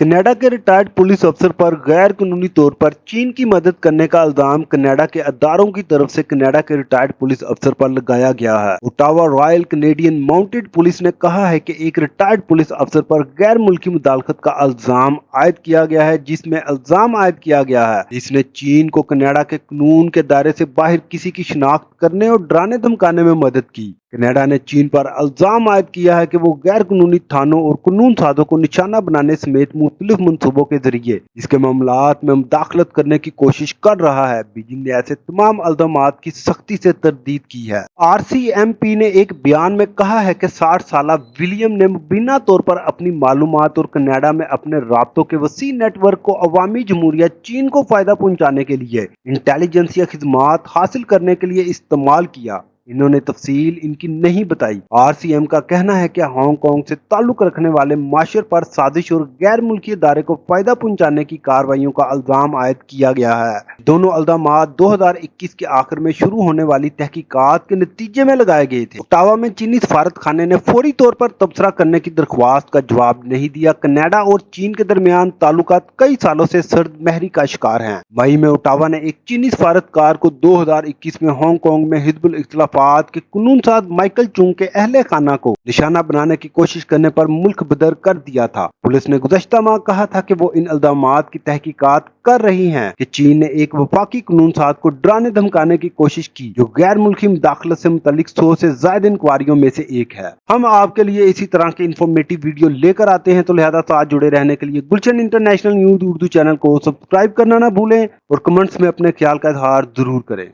Canada के retired police अफसर पर गैर कानूनी तौर पर चीन की मदद करने का इल्जाम कनाडा के अदारों की तरफ से कनाडा के रिटायर्ड पुलिस अफसर पर लगाया गया है। Ottawa royal Canadian mounted police ने कहा है कि एक रिटायर्ड पुलिस अफसर पर गैर मुल्की मुदाखलत का इल्जाम आयद किया गया है, जिसमें इल्जाम आयद किया गया है इसने चीन को कनाडा के कानून के दायरे से बाहर किसी की शिनाख्त करने और डराने धमकाने में मदद की। कनाडा ने चीन पर इल्जाम आयद किया है कि वो गैर कानूनी थानों और कानून साजों को निशाना बनाने समेत मुख्तलिफ मंसूबों के जरिए इसके मामलात में मुदाखलत करने की कोशिश कर रहा है। बीजिंग ने ऐसे तमाम इल्जामात की सख्ती से तरदीद की है। RCMP ने एक बयान में कहा है कि 60 साला विलियम ने मुबीना तौर पर अपनी मालूमात और कनाडा में अपने राब्तों के वसी नेटवर्क को अवामी जमहूरिया चीन को फायदा पहुंचाने के लिए इंटेलिजेंस या खिदमात हासिल करने के लिए इस्तेमाल किया। इन्होंने तफसील इनकी नहीं बताई। RCM का कहना है कि हांगकांग से ताल्लुक रखने वाले माशर पर साजिश और गैर मुल्की इदारे को फायदा पहुंचाने की कार्रवाइयों का इल्जाम आयद किया गया है। दोनों इल्जामात 2021 के आखिर में शुरू होने वाली तहकीकात के नतीजे में लगाए गए थे। ओटावा में चीनी सफारत खाने ने फौरी तौर पर तबसरा करने की दरख्वास्त का जवाब नहीं दिया। कनाडा और चीन के दरमियान ताल्लुकात कई सालों से सर्द महरी का शिकार हैं। मई में ओटावा ने एक चीनी सफारतकार को 2021 में हांगकांग में हिजबुल इख्तिलाफात के कानून साज माइकल चुंग के अहले खाना को निशाना बनाने की कोशिश करने पर मुल्क बदर कर दिया था। पुलिस ने गुज़श्ता माह कहा था कि वो इन इल्जामात की तहकीकात कर रही हैं कि चीन ने एक वफाकी कानून साज को डराने धमकाने की कोशिश की, जो गैर मुल्की मुदाखलत से मुतल्लिक 100 से ज्यादा इंक्वायरियों में से एक है। हम आपके लिए इसी तरह के इंफॉर्मेटिव वीडियो लेकर आते हैं, तो लिहाजा साथ जुड़े रहने के लिए गुलशन इंटरनेशनल न्यूज उर्दू चैनल को सब्सक्राइब करना ना भूलें और कमेंट्स में अपने ख्याल का इजहार जरूर करें।